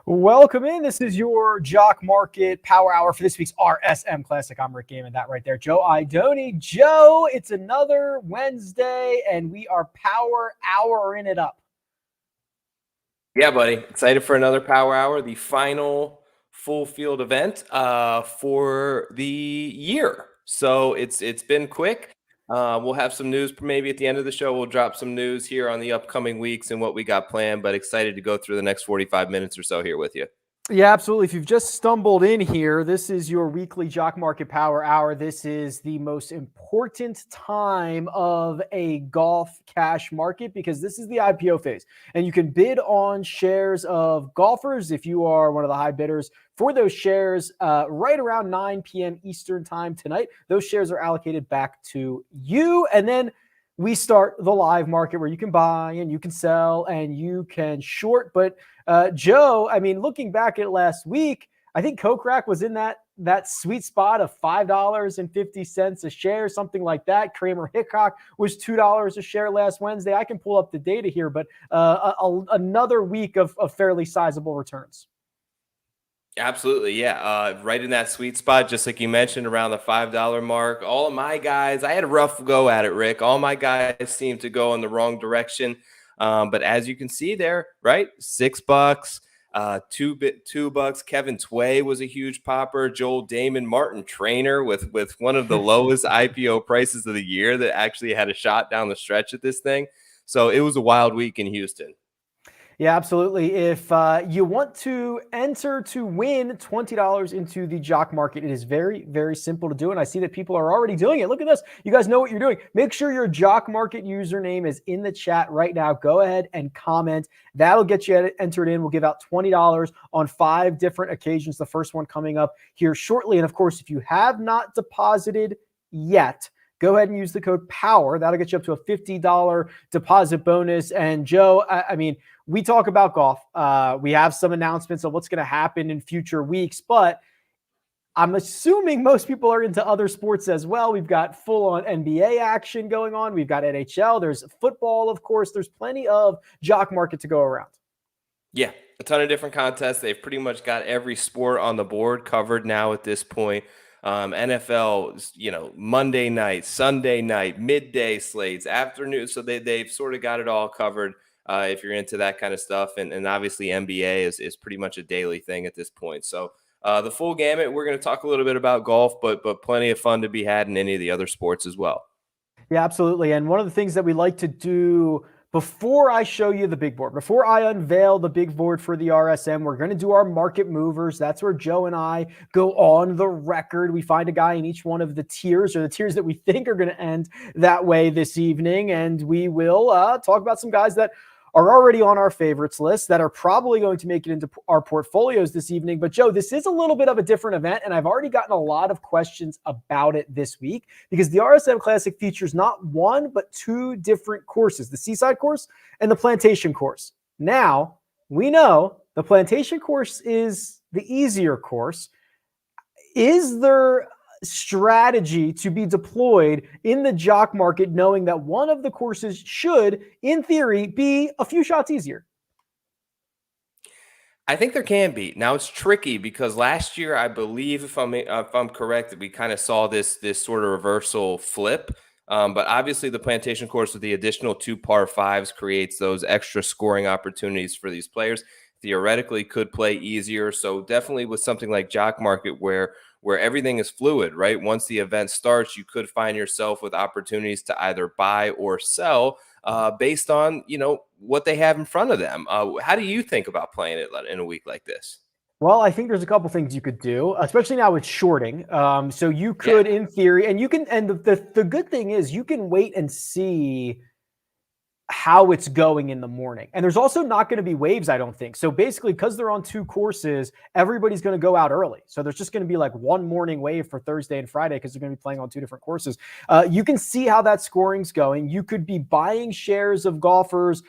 Welcome in. This is your Jock Market Power Hour for this week's RSM Classic. I'm Rick Gaiman, that right there. Joe Idoni. Joe, it's another Wednesday, and we are Power Houring it up. Yeah, buddy. Excited for another Power Hour, the final full field event for the year. So it's been quick. We'll have some news maybe at the end of the show. We'll drop some news here on the upcoming weeks and what we got planned, but excited to go through the next 45 minutes or so here with you. Yeah, absolutely. If you've just stumbled in here, this is your weekly Jock Market Power Hour. This is the most important time of a golf cash market because this is the IPO phase. And you can bid on shares of golfers if you are one of the high bidders for those shares right around 9 p.m. Eastern time tonight. Those shares are allocated back to you. And then we start the live market where you can buy and you can sell and you can short. But Joe, I mean, looking back at last week, I think Kokrak was in that sweet spot of $5.50 a share, something like that. Kramer Hickok was $2 a share last Wednesday. I can pull up the data here, but another week of fairly sizable returns. Absolutely, yeah. Right in that sweet spot, just like you mentioned, around the $5 mark. All of my guys, I had a rough go at it, Rick. All my guys seemed to go in the wrong direction. But as you can see there, right, $6, $2. Kevin Tway was a huge popper. Joel Damon, Martin Trainer with one of the lowest IPO prices of the year that actually had a shot down the stretch at this thing. So it was a wild week in Houston. Yeah, absolutely. If you want to enter to win $20 into the Jock Market, it is very, very simple to do. And I see that people are already doing it. Look at this. You guys know what you're doing. Make sure your Jock Market username is in the chat right now. Go ahead and comment. That'll get you entered in. We'll give out $20 on 5 different occasions. The first one coming up here shortly. And of course, if you have not deposited yet, go ahead and use the code POWER. That'll get you up to a $50 deposit bonus. And Joe, I mean, we talk about golf. We have some announcements of what's going to happen in future weeks, but I'm assuming most people are into other sports as well. We've got full-on NBA action going on. We've got NHL. There's football, of course. There's plenty of Jock Market to go around. Yeah, a ton of different contests. They've pretty much got every sport on the board covered now at this point. NFL, Monday night, Sunday night, midday slates, afternoon. So they've sort of got it all covered if you're into that kind of stuff. And obviously NBA is pretty much a daily thing at this point. So the full gamut, we're going to talk a little bit about golf, but plenty of fun to be had in any of the other sports as well. Yeah, absolutely. And one of the things that we like to do before I show you the big board, before I unveil the big board for the RSM, we're going to do our market movers. That's where Joe and I go on the record. We find a guy in each one of the tiers or the tiers that we think are going to end that way this evening. And we will talk about some guys that are already on our favorites list that are probably going to make it into our portfolios this evening. But Joe, this is a little bit of a different event, and I've already gotten a lot of questions about it this week because the RSM Classic features not one, but 2 different courses, the Seaside course and the Plantation course. Now, we know the Plantation course is the easier course. Is there strategy to be deployed in the Jock Market, knowing that one of the courses should, in theory, be a few shots easier? I think there can be. Now it's tricky because last year, I believe, if I'm correct, that we kind of saw this sort of reversal flip. But obviously, the Plantation course with the additional 2 par 5s creates those extra scoring opportunities for these players. Theoretically, could play easier. So definitely with something like Jock Market, where everything is fluid, right? Once the event starts, you could find yourself with opportunities to either buy or sell based on, what they have in front of them. How do you think about playing it in a week like this? Well, I think there's a couple things you could do, especially now with shorting. So you could, in theory, and you can, and the good thing is you can wait and see how it's going in the morning. And there's also not going to be waves, I don't think. So basically, because they're on 2 courses, everybody's going to go out early. So there's just going to be like one morning wave for Thursday and Friday because they're going to be playing on 2 different courses. You can see how that scoring's going. You could be buying shares of golfers,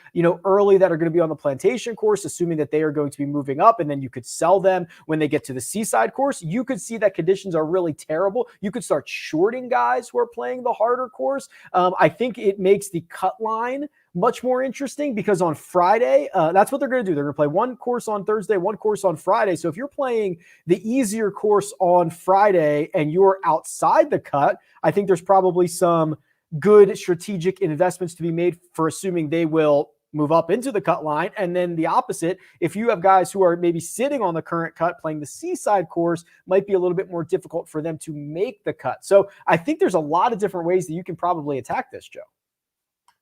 early that are going to be on the Plantation course, assuming that they are going to be moving up, and then you could sell them when they get to the Seaside course. You could see that conditions are really terrible. You could start shorting guys who are playing the harder course. I think it makes the cut line much more interesting because on Friday, that's what they're going to do. They're going to play one course on Thursday, one course on Friday. So if you're playing the easier course on Friday and you're outside the cut, I think there's probably some good strategic investments to be made for assuming they will move up into the cut line. And then the opposite, if you have guys who are maybe sitting on the current cut playing the seaside course, might be a little bit more difficult for them to make the cut. So I think there's a lot of different ways that you can probably attack this, Joe.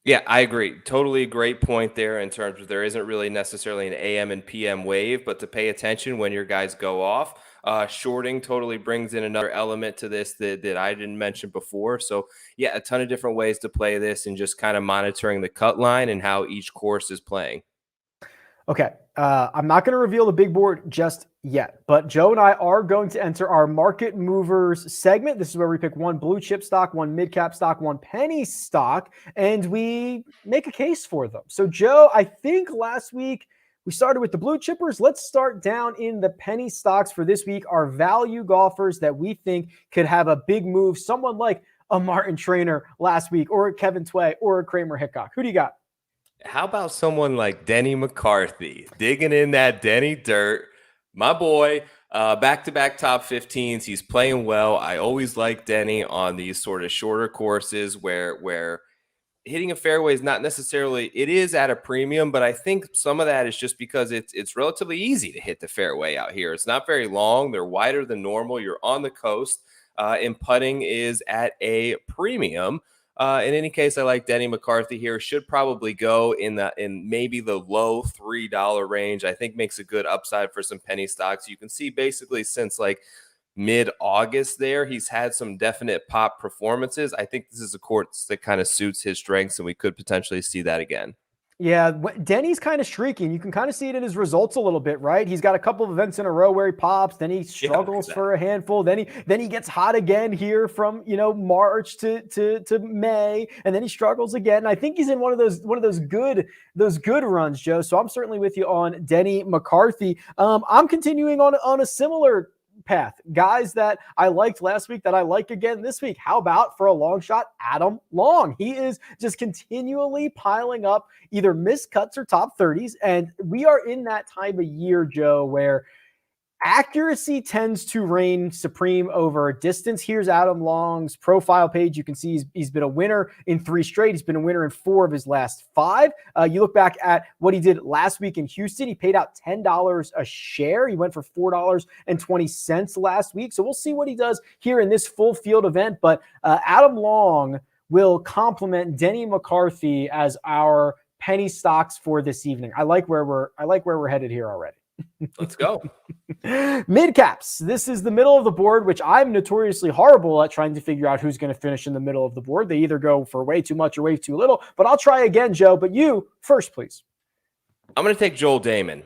Yeah, I agree. Totally great point there in terms of there isn't really necessarily an AM and PM wave, but to pay attention when your guys go off. Shorting totally brings in another element to this that I didn't mention before. So, yeah, a ton of different ways to play this and just kind of monitoring the cut line and how each course is playing. Okay, I'm not going to reveal the big board just yet, but Joe and I are going to enter our market movers segment. This is where we pick one blue chip stock, one mid cap stock, one penny stock, and we make a case for them. So Joe, I think last week we started with the blue chippers. Let's start down in the penny stocks for this week. Our value golfers that we think could have a big move. Someone like a Martin Trainer last week, or a Kevin Tway, or a Kramer Hickok. Who do you got? How about someone like Denny McCarthy digging in that Denny dirt? My boy, back-to-back top 15s. He's playing well. I always like Denny on these sort of shorter courses where hitting a fairway is not necessarily, it is at a premium, but I think some of that is just because it's relatively easy to hit the fairway out here. It's not very long. They're wider than normal. You're on the coast, and putting is at a premium. In any case, I like Denny McCarthy here. Should probably go in maybe the low $3 range. I think makes a good upside for some penny stocks. You can see basically since like mid-August there, he's had some definite pop performances. I think this is a course that kind of suits his strengths, and we could potentially see that again. Yeah, Denny's kind of streaky, and you can kind of see it in his results a little bit, right? He's got a couple of events in a row where he pops, then he struggles for a handful, then he gets hot again here from March to May, and then he struggles again. And I think he's in one of those good runs, Joe. So I'm certainly with you on Denny McCarthy. I'm continuing on a similar path. Guys that I liked last week that I like again this week. How about for a long shot, Adam Long? He is just continually piling up either missed cuts or top 30s. And we are in that time of year, Joe, where accuracy tends to reign supreme over distance. Here's Adam Long's profile page. You can see he's been a winner in 3 straight. He's been a winner in 4 of his last 5. You look back at what he did last week in Houston. He paid out $10 a share. He went for $4.20 last week. So we'll see what he does here in this full field event. But Adam Long will complement Denny McCarthy as our penny stocks for this evening. I like where we're headed here already. Let's go. Mid caps. This is the middle of the board, which I'm notoriously horrible at trying to figure out who's going to finish in the middle of the board. They either go for way too much or way too little, but I'll try again, Joe. But you first, please. I'm going to take Joel Damon.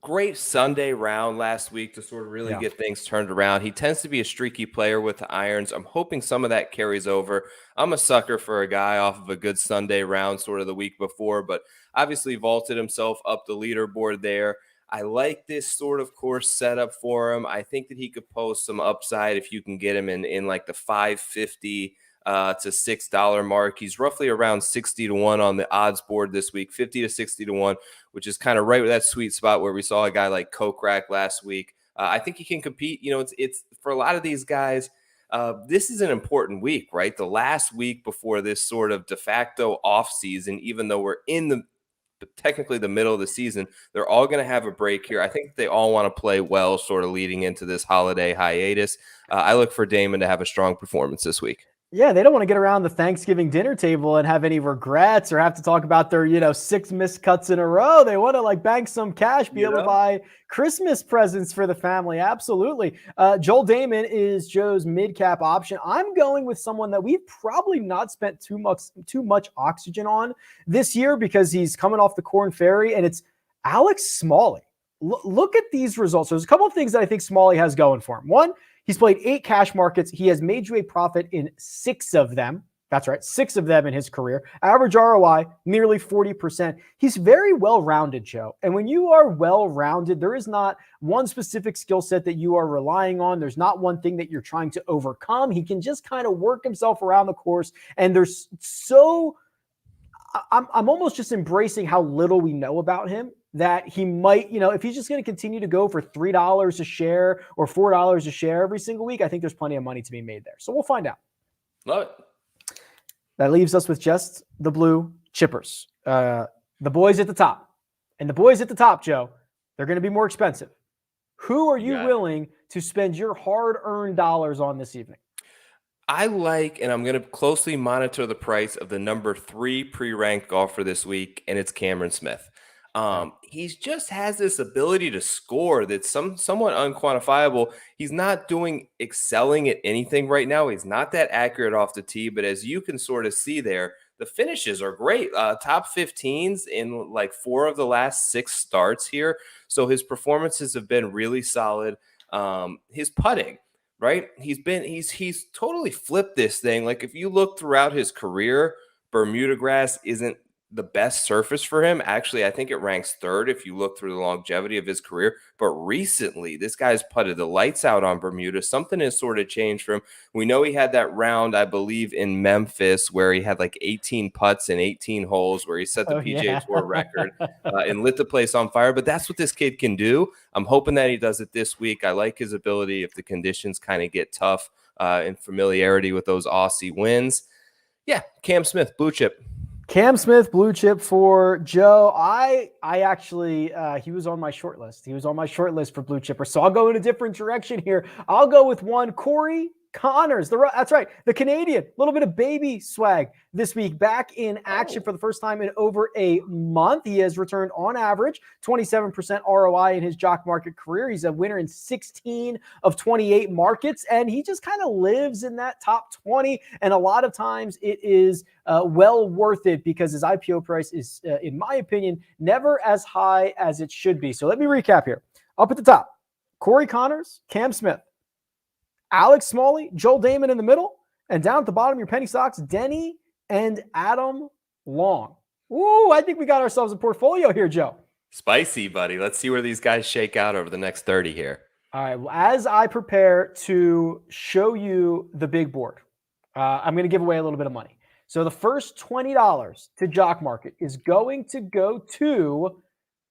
Great Sunday round last week to sort of really get things turned around. He tends to be a streaky player with the irons. I'm hoping some of that carries over. I'm a sucker for a guy off of a good Sunday round sort of the week before, but obviously vaulted himself up the leaderboard there. I like this sort of course setup for him. I think that he could post some upside if you can get him in like the 550 to $6 mark. He's roughly around 60 to 1 on the odds board this week, 50 to 60 to 1, which is kind of right with that sweet spot where we saw a guy like Kokrak last week. I think he can compete. It's for a lot of these guys. This is an important week, right? The last week before this sort of de facto off season, even though we're in technically the middle of the season, they're all going to have a break here. I think they all want to play well sort of leading into this holiday hiatus. I look for Damon to have a strong performance this week. Yeah, they don't want to get around the Thanksgiving dinner table and have any regrets or have to talk about their, 6 missed cuts in a row. They want to bank some cash, be able to buy Christmas presents for the family. Absolutely. Joel Damon is Joe's mid-cap option. I'm going with someone that we've probably not spent too much oxygen on this year because he's coming off the Corn Ferry, and it's Alex Smalley. Look at these results. There's a couple of things that I think Smalley has going for him. One, he's played 8 cash markets. He has made you a profit in 6 of them. That's right, 6 of them in his career. Average ROI, nearly 40%. He's very well-rounded, Joe. And when you are well-rounded, there is not one specific skill set that you are relying on. There's not one thing that you're trying to overcome. He can just kind of work himself around the course. And there's I'm almost just embracing how little we know about him, that he might, if he's just going to continue to go for $3 a share or $4 a share every single week, I think there's plenty of money to be made there. So we'll find out. Love it. That leaves us with just the blue chippers, the boys at the top. And the boys at the top, Joe, they're going to be more expensive. Who are you willing to spend your hard-earned dollars on this evening? I like, and I'm going to closely monitor the price of the number 3 pre-ranked golfer this week, and it's Cameron Smith. He just has this ability to score that's somewhat unquantifiable. He's not excelling at anything right now. He's not that accurate off the tee, but as you can sort of see there, the finishes are great. Top 15s in like 4 of the last 6 starts here. So his performances have been really solid. His putting, right? He's totally flipped this thing. Like if you look throughout his career, Bermuda grass isn't the best surface for him. Actually, I think it ranks 3rd if you look through the longevity of his career. But recently, this guy's putted the lights out on Bermuda. Something has sort of changed for him. We know he had that round, I believe, in Memphis where he had like 18 putts in 18 holes where he set the PGA Tour record and lit the place on fire. But that's what this kid can do. I'm hoping that he does it this week. I like his ability if the conditions kind of get tough and familiarity with those Aussie wins. Yeah, Cam Smith, blue chip. Cam Smith, blue chip for Joe. I actually, he was on my short list. He was on my short list for blue chipper. So I'll go in a different direction here. I'll go with one, Cory Connors. That's right, the Canadian. A little bit of baby swag this week. Back in action for the first time in over a month. He has returned on average 27% ROI in his Jock market career. He's a winner in 16 of 28 markets, and he just kind of lives in that top 20. And a lot of times it is well worth it because his IPO price is, in my opinion, never as high as it should be. So let me recap here. Up at the top, Cory Connors, Cam Smith, Alex Smalley, Joel Damon in the middle, and down at the bottom, your penny stocks, Denny and Adam Long. Ooh, I think we got ourselves a portfolio here, Joe. Spicy, buddy. Let's see where these guys shake out over the next 30 here. All right. Well, as I prepare to show you the big board, I'm going to give away a little bit of money. So the first $20 to Jock Market is going to go to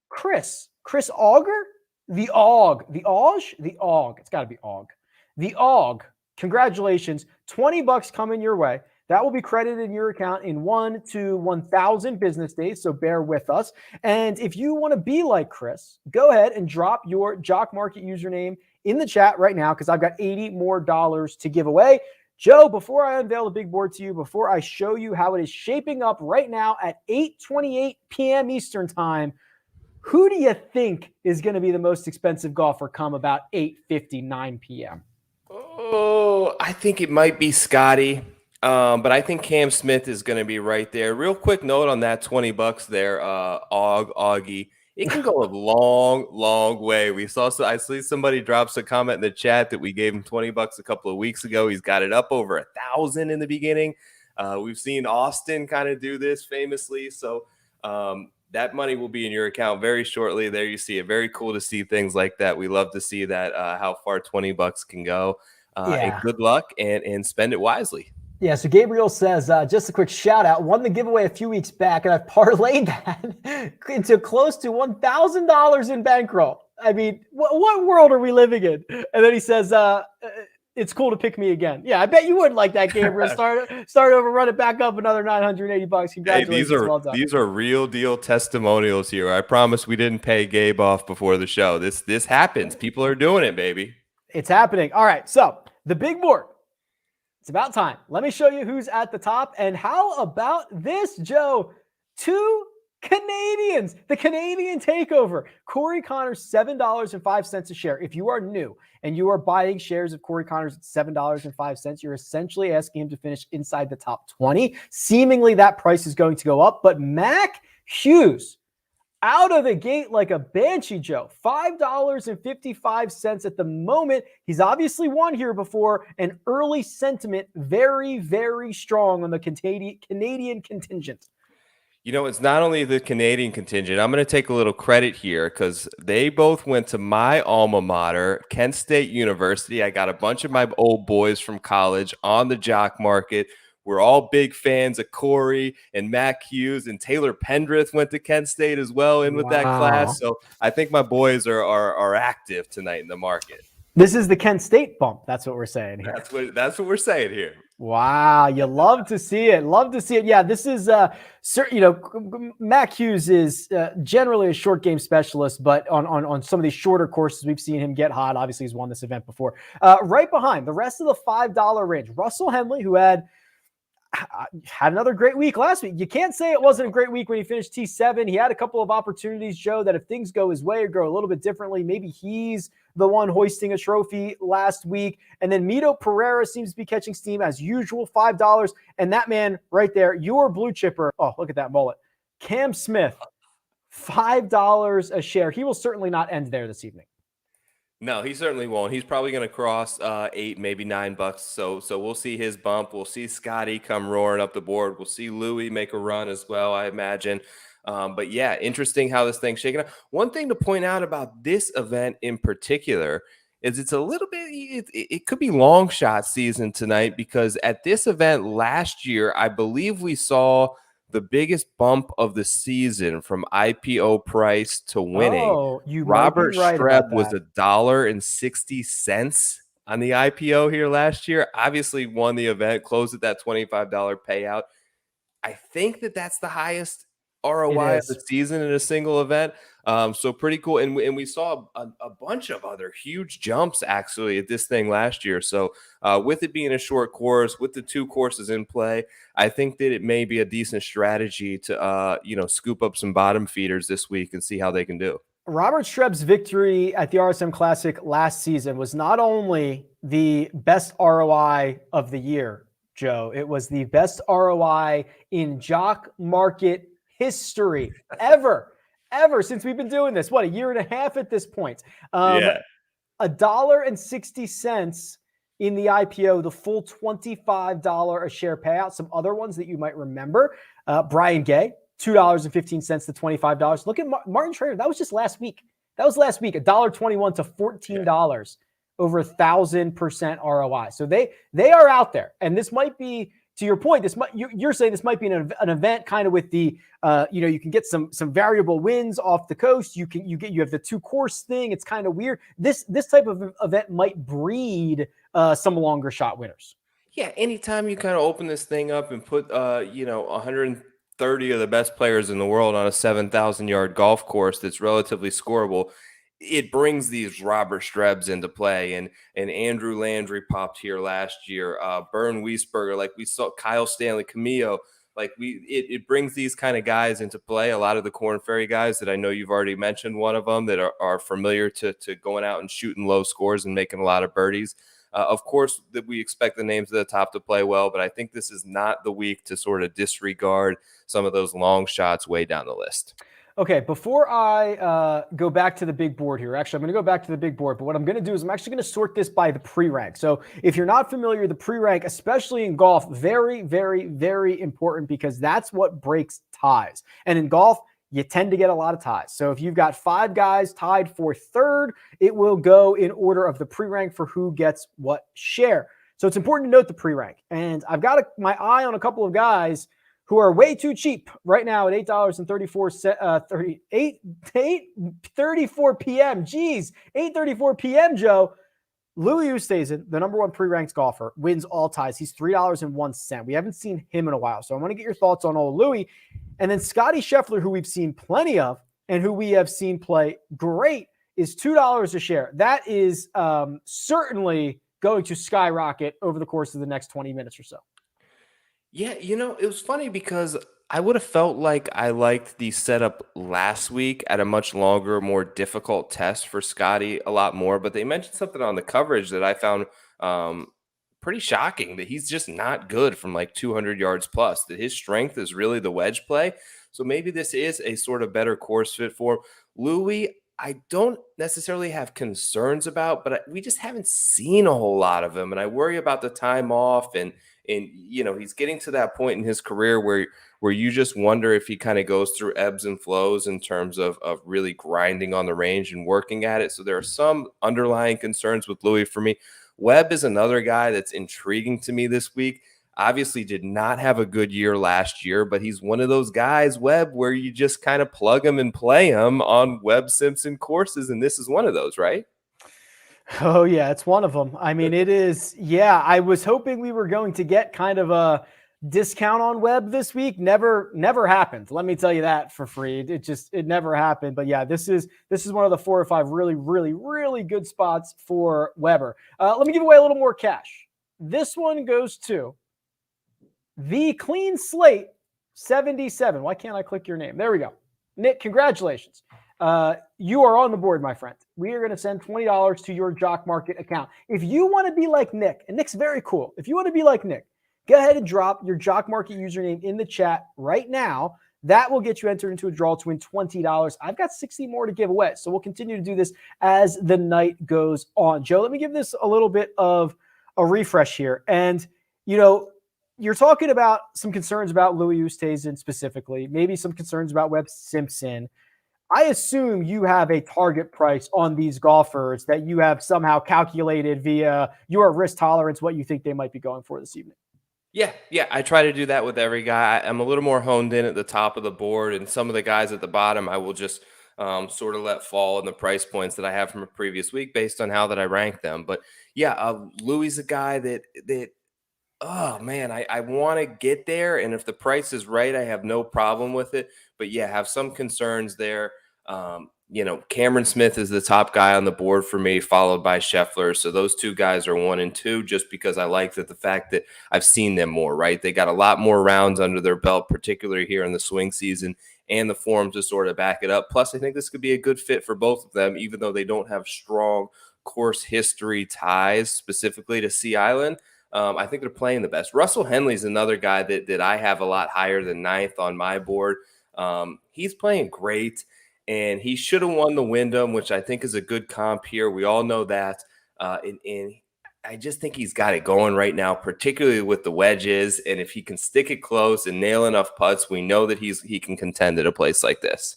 Chris Auger, the Og. It's got to be Og. The Og, congratulations, $20 coming your way. That will be credited in your account in 1 to 1,000 business days, so bear with us. And if you want to be like Chris, go ahead and drop your Jock Market username in the chat right now because I've got $80 more to give away. Joe, before I unveil the big board to you, before I show you how it is shaping up right now at 8:28 p.m. Eastern time, who do you think is going to be the most expensive golfer come about 8:59 p.m.? Oh, I think it might be Scotty, but I think Cam Smith is going to be right there. Real quick note on that $20 there, Augie. It can go a long, long way. I see somebody drops a comment in the chat that we gave him $20 a couple of weeks ago. He's got it up over 1,000 in the beginning. We've seen Austin kind of do this famously. So that money will be in your account very shortly. There you see it. Very cool to see things like that. We love to see that, how far $20 can go. And good luck and spend it wisely. Yeah, so Gabriel says, just a quick shout out, won the giveaway a few weeks back, and I've parlayed that into close to $1,000 in bankroll. I mean, what world are we living in? And then he says, it's cool to pick me again. Yeah, I bet you would like that, Gabriel. Start over, run it back up another $980. Congratulations. Hey, these are real deal testimonials here. I promise we didn't pay Gabe off before the show. This happens. People are doing it, baby. It's happening. All right, so the big board. It's about time. Let me show you who's at the top. And how about this, Joe? 2 Canadians. The Canadian takeover. Cory Connors, $7.05 a share. If you are new and you are buying shares of Cory Connors at $7.05, you're essentially asking him to finish inside the top 20. Seemingly that price is going to go up. But Mac Hughes, out of the gate like a banshee, Joe. $5.55 at the moment. He's obviously won here before, and early sentiment very, very strong on the Canadian contingent. You know, it's not only the Canadian contingent. I'm going to take a little credit here because they both went to my alma mater, Kent State University. I got a bunch of my old boys from college on the Jock Market. we're all big fans of Cory and Mac Hughes, and Taylor Pendrith went to Kent State as well in with that class. So I think my boys are active tonight in the market. This is the Kent State bump. That's what we're saying here. That's what we're saying here. Wow, you love to see it. Love to see it. Yeah, this is Mac Hughes is generally a short game specialist, but on some of these shorter courses, we've seen him get hot. Obviously, he's won this event before. Right behind the rest of the $5 range, Russell Henley, who had another great week last week. You can't say it wasn't a great week when he finished T7. He had a couple of opportunities, Joe, that if things go his way or go a little bit differently, maybe he's the one hoisting a trophy last week. And then Mito Pereira seems to be catching steam as usual, $5. And that man right there, your blue chipper. Oh, look at that mullet. Cam Smith, $5 a share. He will certainly not end there this evening. No, he certainly won't. He's probably going to cross $8, maybe $9. So we'll see his bump. We'll see Scotty come roaring up the board. We'll see Louis make a run as well, I imagine. But yeah, interesting how this thing's shaking out. One thing to point out about this event in particular is it's a little bit, it could be long shot season tonight, because at this event last year, I believe we saw the biggest bump of the season from IPO price to winning. Oh, you Robert might be right Streb about was that. $1.60 on the IPO here last year. Obviously won the event, closed at that $25 payout. I think that's the highest ROI of the season in a single event. So pretty cool. And we saw a bunch of other huge jumps actually at this thing last year. So with it being a short course, with the two courses in play, I think that it may be a decent strategy to scoop up some bottom feeders this week and see how they can do. Robert Streb's victory at the RSM Classic last season was not only the best ROI of the year, Joe, it was the best ROI in jock market history ever since we've been doing this. What, a year and a half at this point? $1.60 in the IPO, the full $25 a share payout. Some other ones that you might remember: Brian Gay, $2.15 to $25. Look at Martin Trader. That was just last week. $1.21 to $14, over 1,000% ROI. So they are out there, and this might be, to your point, you're saying this might be an event kind of with the you can get some variable wins off the coast. You have the two course thing. It's kind of weird. This type of event might breed some longer shot winners. Yeah, anytime you kind of open this thing up and put 130 of the best players in the world on a 7,000-yard golf course that's relatively scoreable, it brings these Robert Strebs into play. And Andrew Landry popped here last year. Bern Wiesberger, like we saw, Kyle Stanley, Camillo. Like it brings these kind of guys into play. A lot of the Korn Ferry guys that I know you've already mentioned, one of them, that are familiar to going out and shooting low scores and making a lot of birdies. Of course, that we expect the names at the top to play well, but I think this is not the week to sort of disregard some of those long shots way down the list. Okay, before I go back to the big board here, actually, I'm going to go back to the big board, but what I'm going to do is I'm actually going to sort this by the pre-rank. So if you're not familiar, the pre-rank, especially in golf, very, very, very important, because that's what breaks ties. And in golf, you tend to get a lot of ties. So if you've got 5 guys tied for third, it will go in order of the pre-rank for who gets what share. So it's important to note the pre-rank. And I've got my eye on a couple of guys who are way too cheap right now at $8.34, 8:34 p.m. Geez, 8:34 p.m., Joe. Louis Oosthuizen, the number one pre-ranked golfer, wins all ties. He's $3.01. We haven't seen him in a while, so I want to get your thoughts on old Louis. And then Scotty Scheffler, who we've seen plenty of and who we have seen play great, is $2 a share. That is certainly going to skyrocket over the course of the next 20 minutes or so. Yeah, it was funny because I would have felt like I liked the setup last week at a much longer, more difficult test for Scotty a lot more. But they mentioned something on the coverage that I found pretty shocking, that he's just not good from like 200 yards plus, that his strength is really the wedge play. So maybe this is a sort of better course fit for him. Louis, I don't necessarily have concerns about, but we just haven't seen a whole lot of him. And I worry about the time off, and he's getting to that point in his career where you just wonder if he kind of goes through ebbs and flows in terms of really grinding on the range and working at it. So there are some underlying concerns with Louis for me. Webb is another guy that's intriguing to me this week. Obviously did not have a good year last year, but he's one of those guys, Webb, where you just kind of plug him and play him on Webb Simpson courses. And this is one of those, right? Oh, yeah, it's one of them. I mean, it is. Yeah, I was hoping we were going to get kind of a discount on Webb this week. Never happened. Let me tell you that for free. It never happened. But yeah, this is one of the 4 or 5 really good spots for Weber. Let me give away a little more cash. This one goes to the Clean Slate 77. Why can't I click your name? There we go. Nick, congratulations. You are on the board, my friend. We are going to send $20 to your Jock Market account. If you want to be like Nick, and Nick's very cool. If you want to be like Nick, go ahead and drop your Jock Market username in the chat right now. That will get you entered into a draw to win $20. I've got 60 more to give away, so we'll continue to do this as the night goes on. Joe, let me give this a little bit of a refresh here. And, you're talking about some concerns about Louis Oosthuizen specifically, maybe some concerns about Webb Simpson. I assume you have a target price on these golfers that you have somehow calculated via your risk tolerance, what you think they might be going for this evening. Yeah. I try to do that with every guy. I'm a little more honed in at the top of the board, and some of the guys at the bottom, I will just sort of let fall in the price points that I have from a previous week based on how that I rank them. But yeah, Louis is a guy that oh man, I want to get there, and if the price is right, I have no problem with it. But yeah, have some concerns there. Cameron Smith is the top guy on the board for me, followed by Scheffler. So those two guys are 1 and 2, just because I like the fact that I've seen them more. Right, they got a lot more rounds under their belt, particularly here in the swing season, and the form to sort of back it up. Plus, I think this could be a good fit for both of them, even though they don't have strong course history ties specifically to Sea Island. I think they're playing the best. Russell Henley is another guy that I have a lot higher than 9th on my board. He's playing great, and he should have won the Wyndham, which I think is a good comp here. We all know that. And I just think he's got it going right now, particularly with the wedges. And if he can stick it close and nail enough putts, we know that he can contend at a place like this.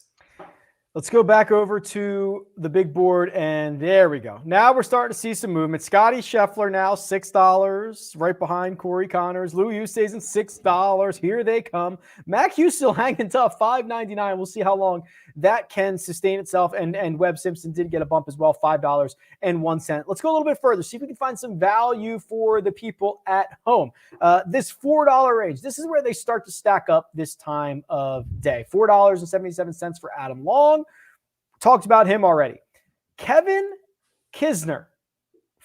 Let's go back over to the big board, and there we go. Now we're starting to see some movement. Scotty Scheffler now $6, right behind Cory Connors. Louis Oosthuizen $6. Here they come. Mac Hughes still hanging tough, $5.99. We'll see how long that can sustain itself. And Webb Simpson did get a bump as well, $5.01. Let's go a little bit further, see if we can find some value for the people at home. This $4 range, this is where they start to stack up this time of day. $4.77 for Adam Long. Talked about him already. Kevin Kisner,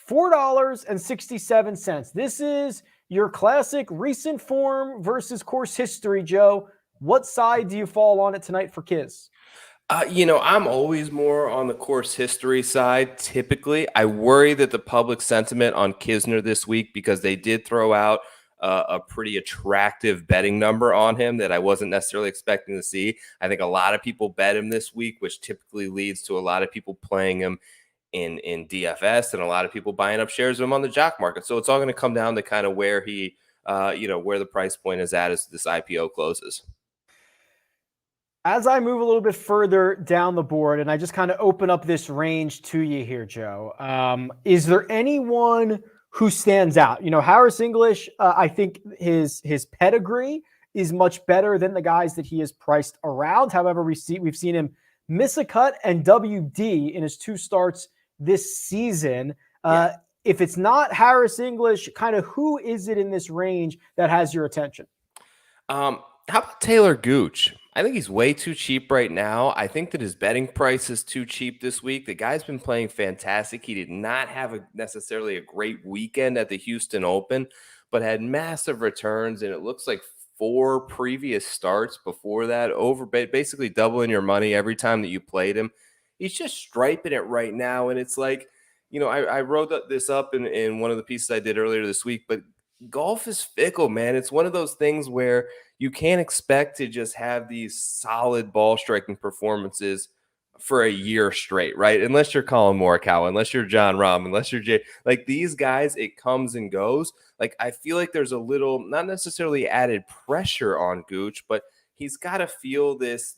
$4.67. This is your classic recent form versus course history, Joe. What side do you fall on it tonight for Kiz? I'm always more on the course history side. Typically, I worry that the public sentiment on Kisner this week, because they did throw out a pretty attractive betting number on him that I wasn't necessarily expecting to see. I think a lot of people bet him this week, which typically leads to a lot of people playing him in DFS and a lot of people buying up shares of him on the Jock market. So it's all going to come down to kind of where he, where the price point is at as this IPO closes. As I move a little bit further down the board and I just kind of open up this range to you here, Joe, is there anyone who stands out? Harris English, I think his pedigree is much better than the guys that he has priced around. However, we've seen him miss a cut and WD in his 2 starts this season. If it's not Harris English, kind of who is it in this range that has your attention? How about Taylor Gooch? I think he's way too cheap right now. I think that his betting price is too cheap this week. The guy's been playing fantastic. He did not have necessarily a great weekend at the Houston Open, but had massive returns, and it looks like 4 previous starts before that, over basically doubling your money every time that you played him. He's just striping it right now, and it's like, I wrote this up in one of the pieces I did earlier this week, but golf is fickle, man. It's one of those things where you can't expect to just have these solid ball striking performances for a year straight, right? Unless you're Colin Morikawa, unless you're John Rahm, unless you're Jay. Like these guys, it comes and goes. Like I feel like there's a little, not necessarily added pressure on Gooch, but he's got to feel this,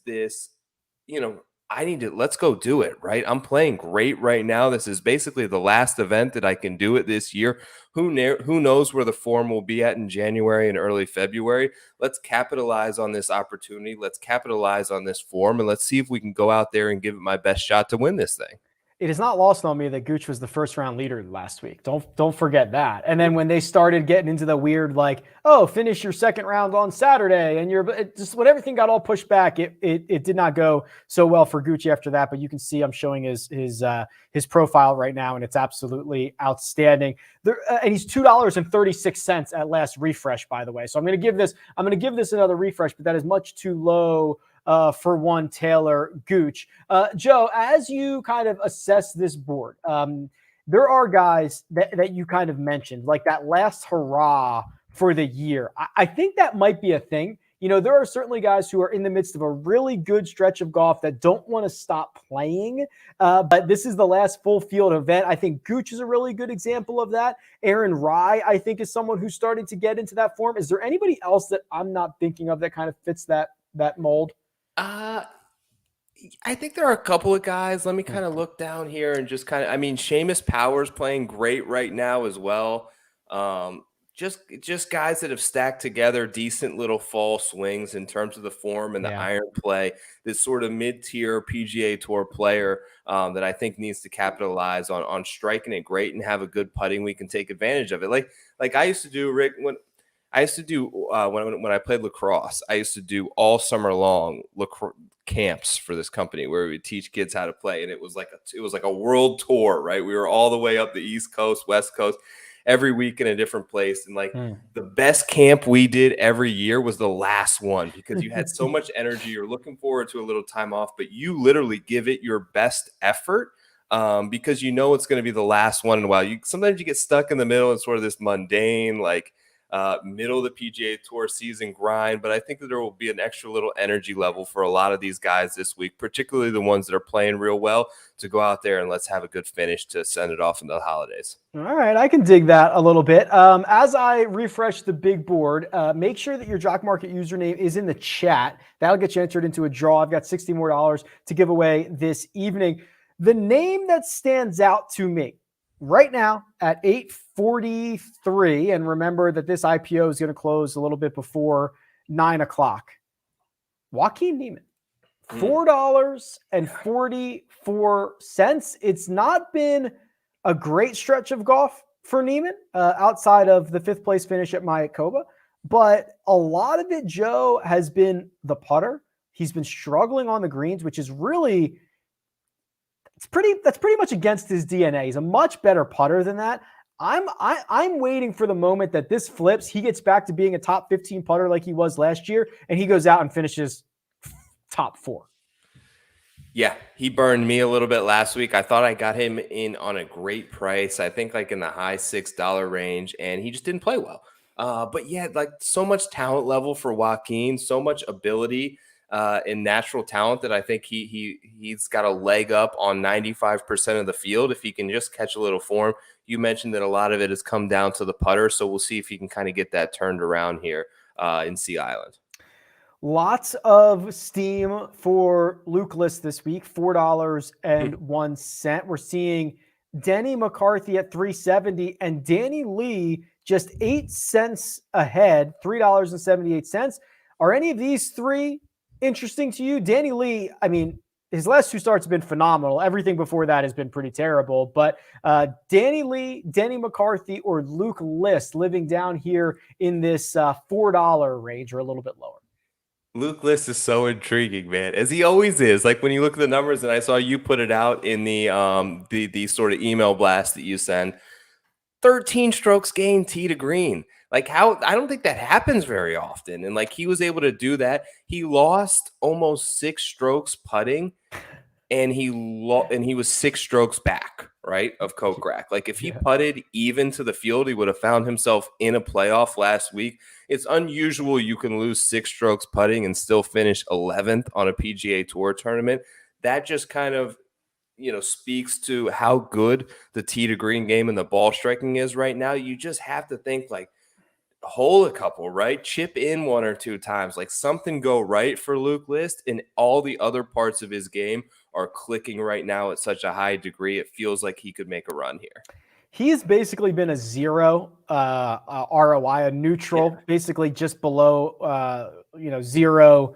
let's go do it, right? I'm playing great right now. This is basically the last event that I can do it this year. Who knows where the form will be at in January and early February? Let's capitalize on this opportunity. Let's capitalize on this form, and let's see if we can go out there and give it my best shot to win this thing. It is not lost on me that Gooch was the first round leader last week. Don't forget that. And then when they started getting into the weird, like, oh, finish your second round on Saturday, and just when everything got all pushed back, it did not go so well for Gooch after that. But you can see I'm showing his profile right now, and it's absolutely outstanding. And he's $2.36 at last refresh, by the way. So I'm going to give this another refresh, but that is much too low for one Taylor Gooch. Joe, as you kind of assess this board, there are guys that you kind of mentioned, like that last hurrah for the year. I think that might be a thing. You know, there are certainly guys who are in the midst of a really good stretch of golf that don't want to stop playing, but this is the last full field event. I think Gooch is a really good example of that. Aaron Rye, I think, is someone who's starting to get into that form. Is there anybody else that I'm not thinking of that kind of fits that mold? I think there are a couple of guys. Let me kind of look down here and just kind of, I mean, Seamus Power's playing great right now as well. Just guys that have stacked together decent little fall swings in terms of the form and the iron play. This sort of mid-tier PGA Tour player that I think needs to capitalize on striking it great and have a good putting week and take advantage of it. Like I used to do, Rick, when I played lacrosse, I used to do all summer long camps for this company where we would teach kids how to play. And it was like a world tour, right? We were all the way up the East Coast, West Coast, every week in a different place. And the best camp we did every year was the last one because you had so much energy. You're looking forward to a little time off, but you literally give it your best effort because you know it's going to be the last one in a while. Sometimes you get stuck in the middle and sort of this mundane, middle of the PGA Tour season grind, but I think that there will be an extra little energy level for a lot of these guys this week, particularly the ones that are playing real well, to go out there and let's have a good finish to send it off into the holidays. All right, I can dig that a little bit. As I refresh the big board, make sure that your Jock Market username is in the chat. That'll get you entered into a draw. I've got $60 more to give away this evening. The name that stands out to me right now at 8:43, and remember that this IPO is going to close a little bit before 9 o'clock. Joaquin Niemann, $4.44. It's not been a great stretch of golf for Niemann outside of the fifth place finish at Mayakoba, but a lot of it, Joe, has been the putter. He's been struggling on the greens, which is really that's pretty much against his DNA. He's a much better putter than that. I'm waiting for the moment that this flips. He gets back to being a top 15 putter like he was last year, and he goes out and finishes top 4. Yeah, he burned me a little bit last week. I thought I got him in on a great price. I think like in the high $6 range, and he just didn't play well. But yeah, like so much talent level for Joaquin, so much ability and natural talent that I think he's got a leg up on 95% of the field if he can just catch a little form. You mentioned that a lot of it has come down to the putter, so we'll see if he can kind of get that turned around here in Sea Island. Lots of steam for Luke List this week, $4.01. We're seeing Denny McCarthy at $3.70 and Danny Lee just 8 cents ahead, $3.78. Are any of these three interesting to you? Danny Lee, I mean, his last 2 starts have been phenomenal. Everything before that has been pretty terrible. But Danny Lee, Denny McCarthy, or Luke List living down here in this $4 range or a little bit lower? Luke List is so intriguing, man, as he always is. Like when you look at the numbers, and I saw you put it out in the sort of email blast that you send, 13 strokes gained tee to green. Like how I don't think that happens very often. And like he was able to do that. He lost almost 6 strokes putting, and he was 6 strokes back, right, of Kokrak. Like if he putted even to the field, he would have found himself in a playoff last week. It's unusual you can lose 6 strokes putting and still finish 11th on a PGA Tour tournament. That just kind of speaks to how good the tee to green game and the ball striking is right now. You just have to think like hole a couple, right? Chip in 1 or 2 times, like something go right for Luke List, and all the other parts of his game are clicking right now at such a high degree. It feels like he could make a run here. He's basically been a zero ROI, a neutral, basically just below, zero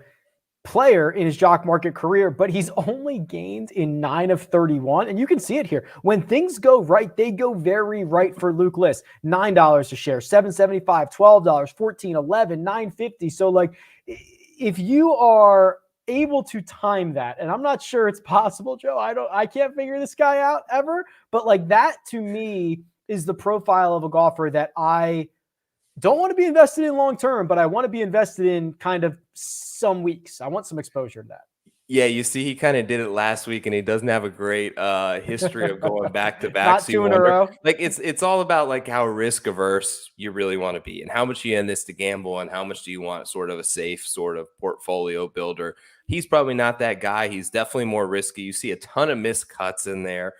player in his jock market career, but he's only gained in 9 of 31. And you can see it here. When things go right, they go very right for Luke List. $9 a share, $7.75, $12, $14, $11, $9.50. So like if you are able to time that, and I'm not sure it's possible, Joe. I can't figure this guy out ever, but like that to me is the profile of a golfer that I don't want to be invested in long term, but I want to be invested in kind of some weeks. I want some exposure to that. Yeah, you see, he kind of did it last week, and he doesn't have a great history of going back to back. Not so 2 in a row. Like it's all about like how risk averse you really want to be, and how much you in this to gamble, and how much do you want sort of a safe sort of portfolio builder. He's probably not that guy. He's definitely more risky. You see a ton of missed cuts in there,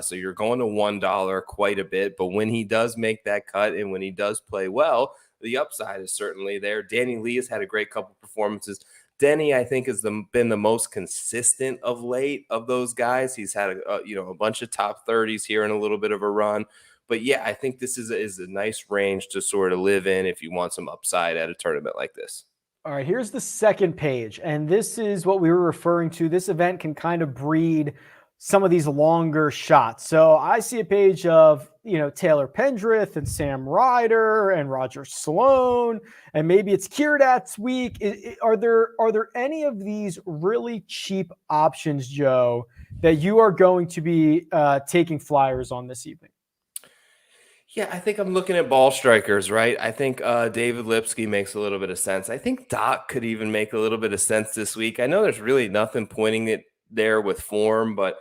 so you're going to $1 quite a bit. But when he does make that cut, and when he does play well, the upside is certainly there. Danny Lee has had a great couple performances. Denny, I think, has been the most consistent of late of those guys. He's had a bunch of top 30s here and a little bit of a run. But yeah, I think this is a nice range to sort of live in if you want some upside at a tournament like this. All right, here's the second page, and this is what we were referring to. This event can kind of breed some of these longer shots. So I see a page of, Taylor Pendrith and Sam Ryder and Roger Sloan, and maybe it's Kierdat's week. Are there any of these really cheap options, Joe, that you are going to be taking flyers on this evening? Yeah, I think I'm looking at ball strikers, right? I think David Lipsky makes a little bit of sense. I think Doc could even make a little bit of sense this week. I know there's really nothing pointing it there with form, but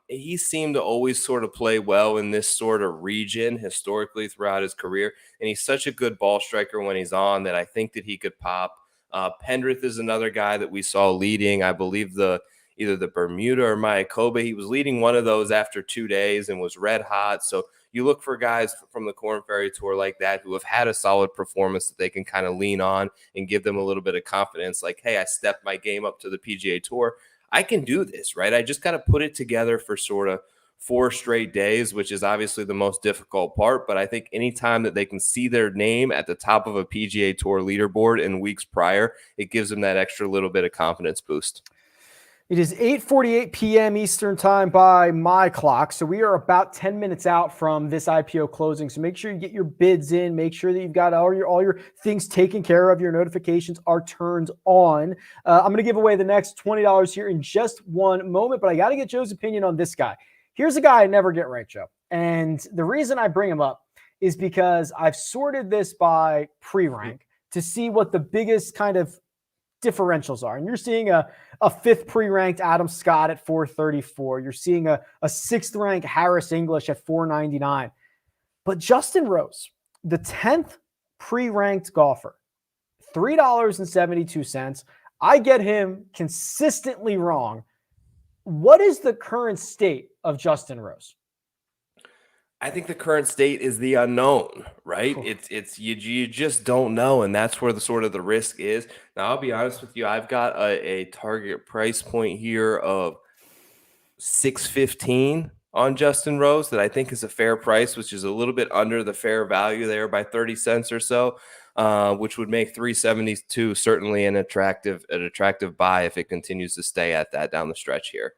he seemed to always sort of play well in this sort of region historically throughout his career. And he's such a good ball striker when he's on that I think that he could pop. Pendrith is another guy that we saw leading, I believe, either the Bermuda or Mayakoba. He was leading one of those after 2 days and was red hot. So you look for guys from the Korn Ferry Tour like that who have had a solid performance that they can kind of lean on and give them a little bit of confidence. Like, hey, I stepped my game up to the PGA Tour. I can do this, right? I just got to put it together for sort of 4 straight days, which is obviously the most difficult part. But I think anytime that they can see their name at the top of a PGA Tour leaderboard in weeks prior, it gives them that extra little bit of confidence boost. It is 8:48 p.m. Eastern time by my clock. So we are about 10 minutes out from this IPO closing. So make sure you get your bids in. Make sure that you've got all your things taken care of. Your notifications are turned on. I'm going to give away the next $20 here in just one moment, but I got to get Joe's opinion on this guy. Here's a guy I never get right, Joe. And the reason I bring him up is because I've sorted this by pre-rank to see what the biggest kind of differentials are. And you're seeing a 5th pre-ranked Adam Scott at 434. You're seeing a 6th ranked Harris English at 499. But Justin Rose, the 10th pre-ranked golfer, $3.72. I get him consistently wrong. What is the current state of Justin Rose? I think the current state is the unknown, right? It's you just don't know, and that's where the sort of the risk is. Now, I'll be honest with you, I've got a target price point here of $615 on Justin Rose that I think is a fair price, which is a little bit under the fair value there by 30 cents or so, which would make $372 certainly an attractive buy if it continues to stay at that down the stretch here.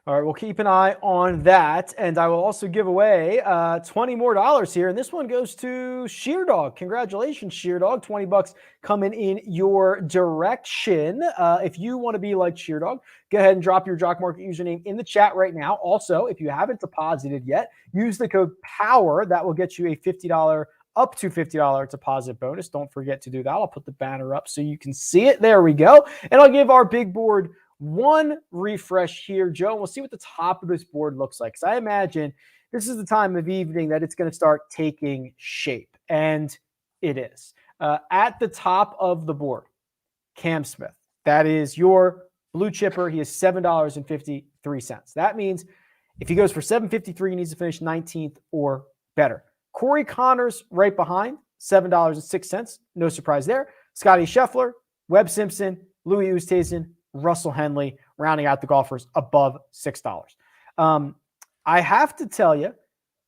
All right, we'll keep an eye on that, and I will also give away $20 more here, and this one goes to Sheerdog. Congratulations, Sheerdog. $20 coming in your direction. If you want to be like Sheerdog, go ahead and drop your Jock Market username in the chat right now. Also, if you haven't deposited yet, use the code POWER. That will get you a $50 up to $50 deposit bonus. Don't forget to do that. I'll put the banner up so you can see it. There we go. And I'll give our big board one refresh here, Joe, and we'll see what the top of this board looks like. Because I imagine this is the time of evening that it's going to start taking shape, and it is. At the top of the board, Cam Smith. That is your blue chipper. He is $7.53. That means if he goes for $7.53, he needs to finish 19th or better. Cory Connors right behind, $7.06. No surprise there. Scotty Scheffler, Webb Simpson, Louis Oosthuizen, Russell Henley, rounding out the golfers above $6. I have to tell you,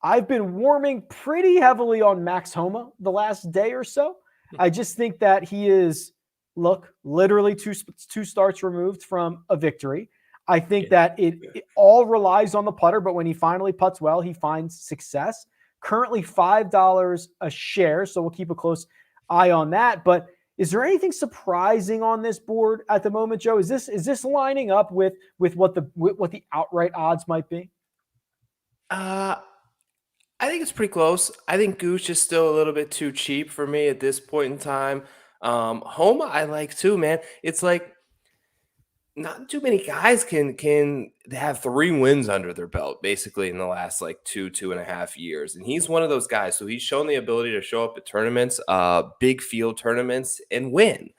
I've been warming pretty heavily on Max Homa the last day or so. I just think that he is, literally two starts removed from a victory. I think that it all relies on the putter, but when he finally putts well, he finds success. Currently $5 a share, so we'll keep a close eye on that. But is there anything surprising on this board at the moment, Joe? Is this lining up with what the outright odds might be? I think it's pretty close. I think Gooch is still a little bit too cheap for me at this point in time. Homa I like too, man. It's like not too many guys can have 3 wins under their belt basically in the last like 2.5 years. And he's one of those guys. So he's shown the ability to show up at tournaments, big field tournaments, and win.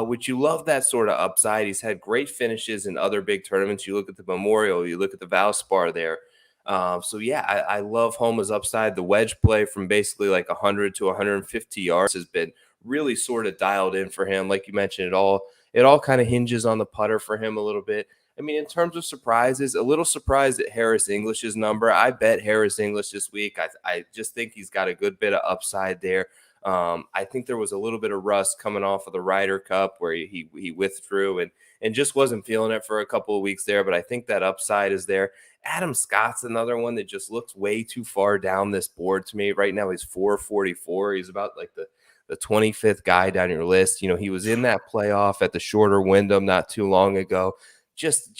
Which you love that sort of upside. He's had great finishes in other big tournaments. You look at the Memorial, you look at the Valspar there. So yeah, I love Homa's upside. The wedge play from basically like 100 to 150 yards has been really sort of dialed in for him. Like you mentioned, it all kind of hinges on the putter for him a little bit. I mean, in terms of surprises, a little surprised at Harris English's number. I bet Harris English this week. I just think he's got a good bit of upside there. I think there was a little bit of rust coming off of the Ryder Cup where he withdrew and just wasn't feeling it for a couple of weeks there. But I think that upside is there. Adam Scott's another one that just looks way too far down this board to me. Right now he's 444. He's about like the 25th guy down your list. You know, he was in that playoff at the shorter Wyndham not too long ago. Just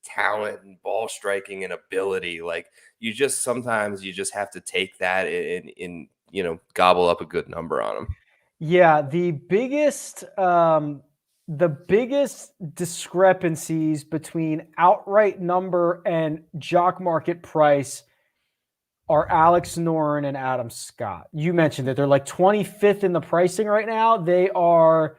talent and ball striking and ability. Like sometimes you just have to take that and gobble up a good number on him. Yeah, the biggest discrepancies between outright number and jock market price are Alex Noren and Adam Scott. You mentioned that they're like 25th in the pricing right now. They are,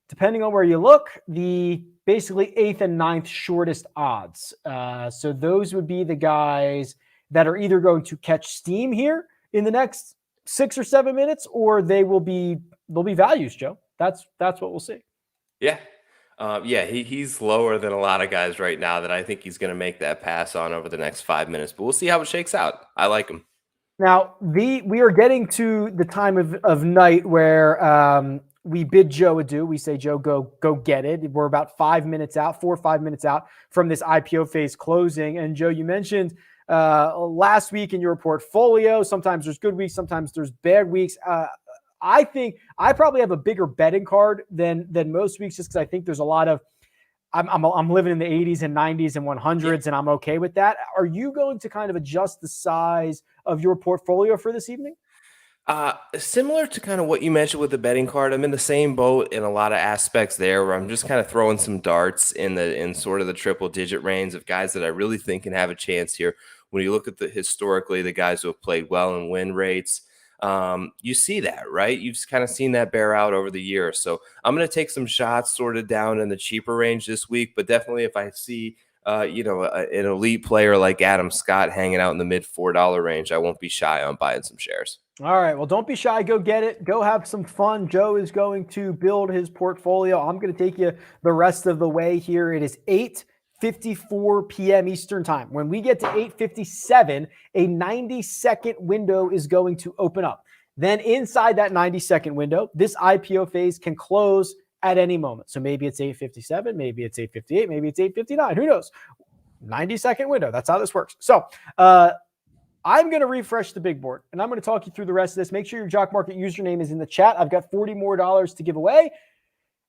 depending on where you look, the basically 8th and 9th shortest odds. So those would be the guys that are either going to catch steam here in the next 6 or 7 minutes, or they'll be values, Joe. That's what we'll see. Yeah. He's lower than a lot of guys right now that I think he's going to make that pass on over the next 5 minutes, but we'll see how it shakes out. I like him. Now, we are getting to the time of night where we bid Joe adieu. We say, Joe, go get it. We're about 4 or 5 minutes out from this IPO phase closing. And Joe, you mentioned last week in your portfolio, sometimes there's good weeks, sometimes there's bad weeks. I think I probably have a bigger betting card than most weeks, just because I think there's a lot of I'm living in the 80s and 90s and 100s, and I'm okay with that. Are you going to kind of adjust the size of your portfolio for this evening? Similar to kind of what you mentioned with the betting card, I'm in the same boat in a lot of aspects there, where I'm just kind of throwing some darts in sort of the triple digit range of guys that I really think can have a chance here. When you look at historically the guys who have played well in win rates, you see that, right? You've kind of seen that bear out over the year. So I'm going to take some shots sort of down in the cheaper range this week, but definitely if I see, an elite player like Adam Scott hanging out in the mid $4 range, I won't be shy on buying some shares. All right. Well, don't be shy. Go get it. Go have some fun. Joe is going to build his portfolio. I'm going to take you the rest of the way here. It is 8:54 p.m. Eastern time. When we get to 8:57, a 90-second window is going to open up. Then inside that 90-second window, this IPO phase can close at any moment. So maybe it's 8:57, maybe it's 8:58, maybe it's 8:59. Who knows? 90-second window. That's how this works. So I'm going to refresh the big board, and I'm going to talk you through the rest of this. Make sure your Jock Market username is in the chat. I've got $40 more to give away.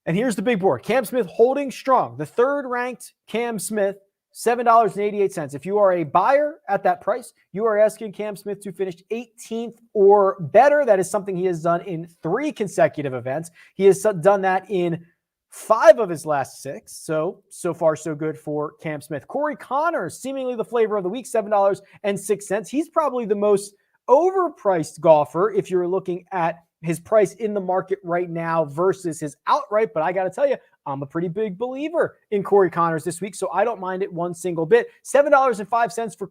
And here's the big board. Cam Smith holding strong. The third-ranked Cam Smith, $7.88. If you are a buyer at that price, you are asking Cam Smith to finish 18th or better. That is something he has done in 3 consecutive events. He has done that in 5 of his last 6. So far, so good for Cam Smith. Cory Connors, seemingly the flavor of the week, $7.06. He's probably the most overpriced golfer if you're looking at his price in the market right now versus his outright. But I got to tell you, I'm a pretty big believer in Cory Connors this week, so I don't mind it one single bit. $7.05 for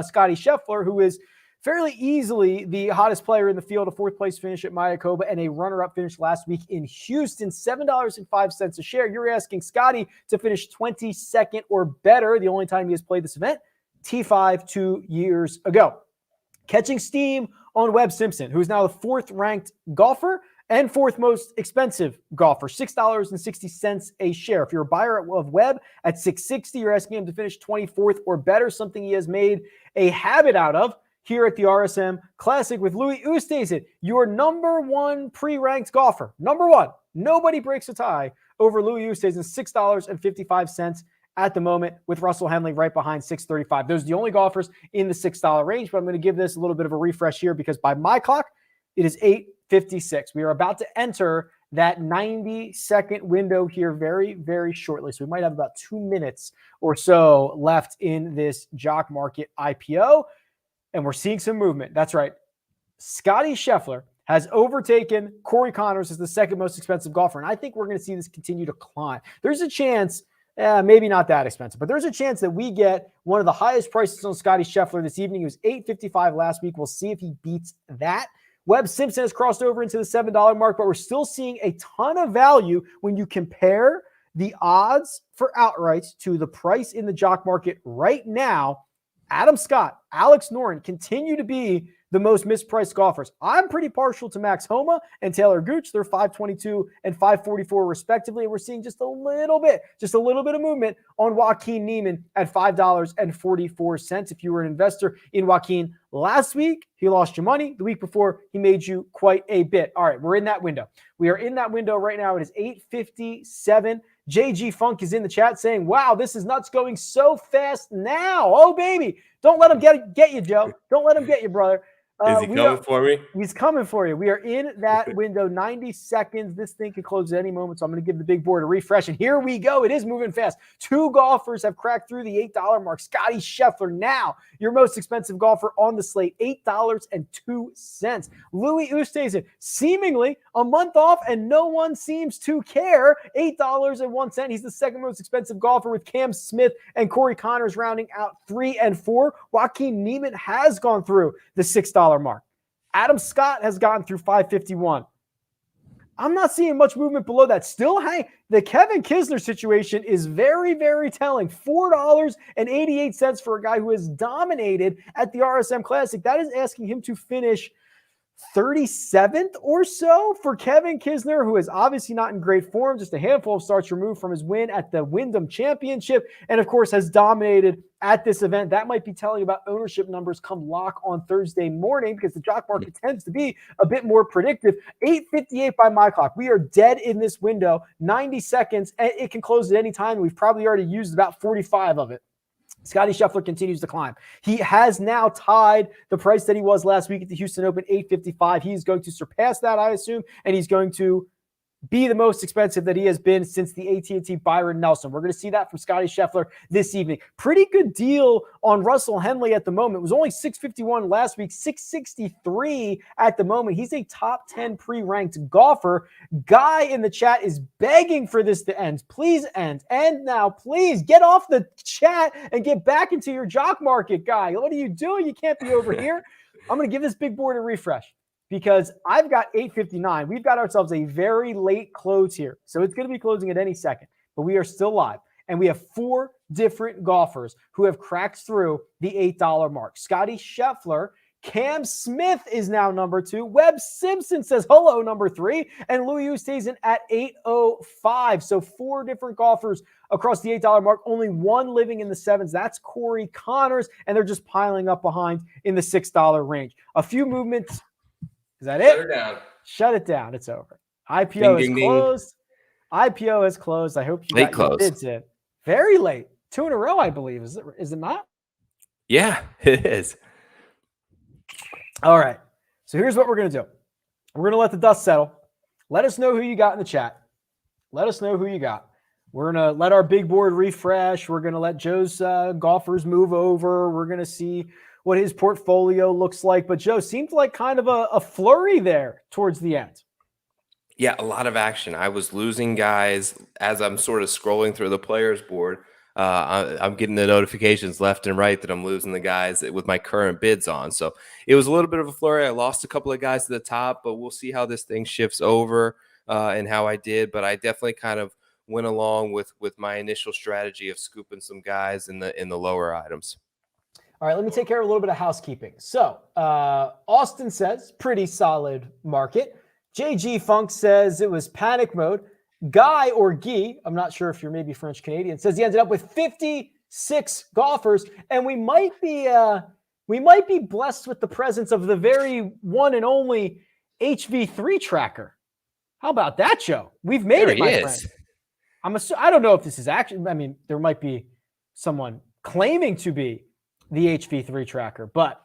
Scotty Scheffler, who is fairly easily the hottest player in the field, a fourth place finish at Mayakoba and a runner-up finish last week in Houston, $7.05 a share. You're asking Scotty to finish 22nd or better. The only time he has played this event, T5 2 years ago. Catching steam on Webb Simpson, who is now the fourth ranked golfer and fourth most expensive golfer, $6.60 a share. If you're a buyer of Webb at $6.60, you're asking him to finish 24th or better, something he has made a habit out of here at the RSM Classic with Louis Oosthuizen, your number one pre-ranked golfer. Number one. Nobody breaks a tie over Louis Oosthuizen, $6.55 at the moment, with Russell Hemley right behind, $6.35. Those are the only golfers in the $6 range, but I'm going to give this a little bit of a refresh here because by my clock, it is 8:56. We are about to enter that 90-second window here very, very shortly. So we might have about 2 minutes or so left in this Jock Market IPO, and we're seeing some movement. That's right. Scotty Scheffler has overtaken Cory Connors as the second most expensive golfer, and I think we're going to see this continue to climb. There's a chance, maybe not that expensive, but there's a chance that we get one of the highest prices on Scotty Scheffler this evening. He was $8.55 last week. We'll see if he beats that. Webb Simpson has crossed over into the $7 mark, but we're still seeing a ton of value when you compare the odds for outrights to the price in the Jock Market right now. Adam Scott, Alex Noren continue to be the most mispriced golfers. I'm pretty partial to Max Homa and Taylor Gooch. They're $522 and $544 respectively. And we're seeing just a little bit of movement on Joaquin Niemann at $5.44. If you were an investor in Joaquin last week, he lost you money. The week before, he made you quite a bit. All right, we're in that window. We are in that window right now. It is 8:57. JG Funk is in the chat saying, wow, this is nuts going so fast now. Oh, baby. Don't let him get you, Joe. Don't let him get you, brother. Is he coming for me? He's coming for you. We are in that window, 90 seconds. This thing can close at any moment, so I'm going to give the big board a refresh. And here we go. It is moving fast. Two golfers have cracked through the $8 mark. Scotty Scheffler, now your most expensive golfer on the slate, $8.02. Louis Oosthuizen, seemingly a month off, and no one seems to care. $8.01. He's the second most expensive golfer, with Cam Smith and Cory Connors rounding out 3 and 4. Joaquin Niemann has gone through the $6 mark. Adam Scott has gotten through $5.51. I'm not seeing much movement below that. Still, the Kevin Kisner situation is very, very telling. $4.88 for a guy who has dominated at the RSM Classic. That is asking him to finish 37th or so for Kevin Kisner, who is obviously not in great form, just a handful of starts removed from his win at the Wyndham Championship, and of course has dominated at this event. That might be telling about ownership numbers come lock on Thursday morning, because the Jock Market tends to be a bit more predictive. 8:58 by my clock. We are dead in this window, 90 seconds, and it can close at any time. We've probably already used about 45 of it. Scotty Scheffler continues to climb. He has now tied the price that he was last week at the Houston Open, $8.55. He is going to surpass that, I assume, and he's going to be the most expensive that he has been since the AT&T Byron Nelson. We're going to see that from Scotty Scheffler this evening. Pretty good deal on Russell Henley at the moment. It was only $6.51 last week, $6.63 at the moment. He's a top 10 pre-ranked golfer. Guy in the chat is begging for this to end. Please end. End now. Please get off the chat and get back into your Jock Market, Guy. What are you doing? You can't be over here. I'm going to give this big board a refresh, because I've got 8:59. We've got ourselves a very late close here. So it's going to be closing at any second, but we are still live. And we have 4 different golfers who have cracked through the $8 mark. Scotty Scheffler, Cam Smith is now number 2. Webb Simpson says hello, number 3. And Louis Oosthuizen at 8:05. So 4 different golfers across the $8 mark. Only one living in the 7s. That's Cory Connors. And they're just piling up behind in the $6 range. A few movements. Is that it? Shut it down. Shut it down. It's over. IPO is closed. IPO is closed. I hope you late got your close. bids in. Very late. 2 in a row, I believe. Is it not? Yeah, it is. All right. So here's what we're going to do. We're going to let the dust settle. Let us know who you got in the chat. Let us know who you got. We're going to let our big board refresh. We're going to let Joe's golfers move over. We're going to see what his portfolio looks like. But Joe, seemed like kind of a flurry there towards the end. Yeah, a lot of action. I was losing guys as I'm sort of scrolling through the players board. I'm getting the notifications left and right that I'm losing the guys with my current bids on. So it was a little bit of a flurry. I lost a couple of guys to the top, but we'll see how this thing shifts over and how I did. But I definitely kind of went along with my initial strategy of scooping some guys in the lower items. All right, let me take care of a little bit of housekeeping. So Austin says pretty solid market. JG Funk says it was panic mode. Guy or Guy, I'm not sure if you're maybe French Canadian, says he ended up with 56 golfers, and we might be blessed with the presence of the very one and only HV3 tracker. How about that, Joe? We've made there it, my friend. I don't know if this is actually. I mean, there might be someone claiming to be the HV3 tracker, but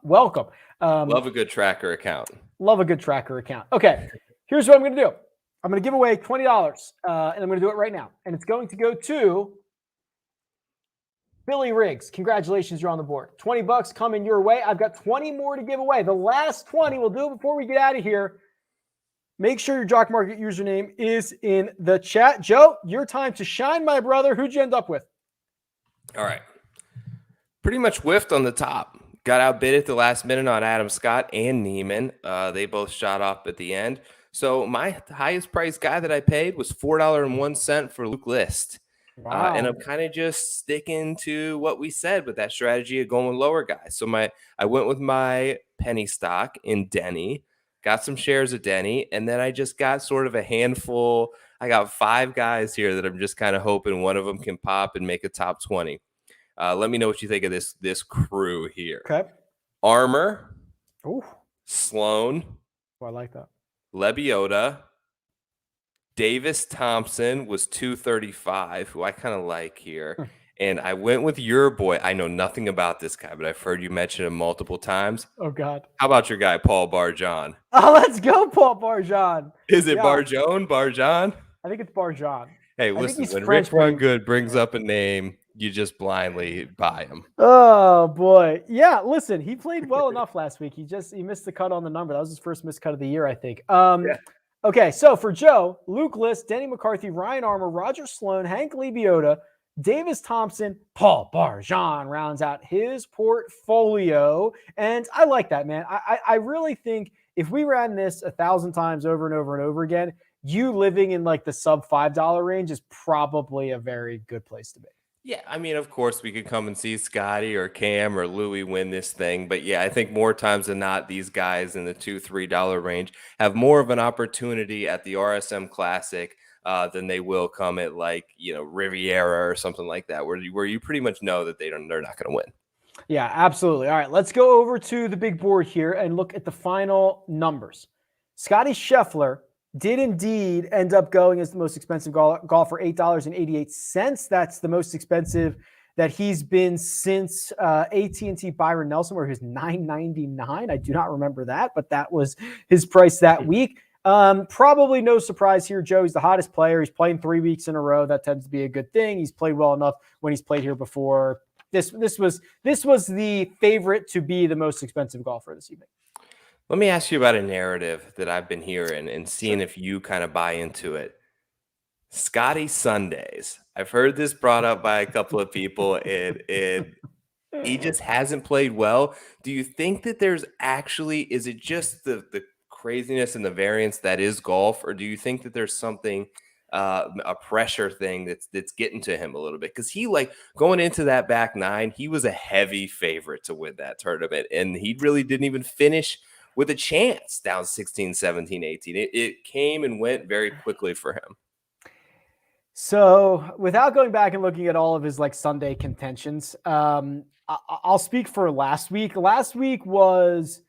welcome. Love a good tracker account. Love a good tracker account. Okay, here's what I'm going to do. I'm going to give away $20, and I'm going to do it right now. And it's going to go to Billy Riggs. Congratulations, you're on the board. $20 coming your way. I've got 20 more to give away. The last 20 we'll do before we get out of here. Make sure your Jock Market username is in the chat. Joe, your time to shine, my brother. Who'd you end up with? All right. Pretty much whiffed on the top. Got outbid at the last minute on Adam Scott and Neiman. They both shot up at the end. So my highest price guy that I paid was $4.01 for Luke List. Wow. And I'm kind of just sticking to what we said with that strategy of going with lower guys. So I went with my penny stock in Denny, got some shares of Denny, and then I just got sort of a handful. I got 5 guys here that I'm just kind of hoping one of them can pop and make a top 20. Let me know what you think of this crew here. Okay. Armour. Ooh. Sloan. Oh, I like that. Lebiota. Davis Thompson was 235, who I kind of like here. And I went with your boy. I know nothing about this guy, but I've heard you mention him multiple times. Oh, God. How about your guy, Paul Barjon? Oh, let's go, Paul Barjon. Is it Barjon? I think it's Barjon. Hey, listen, when Rick Run Good brings up a name, you just blindly buy him. Oh, boy. Yeah, listen, he played well enough last week. He missed the cut on the number. That was his first missed cut of the year, I think. Yeah. Okay, so for Joe, Luke List, Denny McCarthy, Ryan Armour, Roger Sloan, Hank Lebiota, Davis Thompson, Paul Barjon rounds out his portfolio. And I like that, man. I really think if we ran this 1,000 times over and over and over again, you living in like the sub $5 range is probably a very good place to be. Yeah, I mean, of course, we could come and see Scotty or Cam or Louie win this thing. But yeah, I think more times than not, these guys in the $2-3 range have more of an opportunity at the RSM Classic than they will come at Riviera or something like that, where you pretty much know that they're not going to win. Yeah, absolutely. All right, let's go over to the big board here and look at the final numbers. Scotty Scheffler did indeed end up going as the most expensive golf for $8.88. That's the most expensive that he's been since AT&T Byron Nelson, where he was $9.99. I do not remember that, but that was his price that week. Probably no surprise here, Joe. He's the hottest player. He's playing 3 weeks in a row. That tends to be a good thing. He's played well enough when he's played here before. This was the favorite to be the most expensive golfer this evening. Let me ask you about a narrative that I've been hearing and seeing if you kind of buy into it. Scotty Sundays. I've heard this brought up by a couple of people, and he just hasn't played well. Do you think that is it just the craziness and the variance that is golf, or do you think that there's something, a pressure thing that's getting to him a little bit? Because he, going into that back nine, he was a heavy favorite to win that tournament, and he really didn't even finish with a chance down 16, 17, 18. It came and went very quickly for him. So without going back and looking at all of his Sunday contentions, I'll speak for last week. Last week was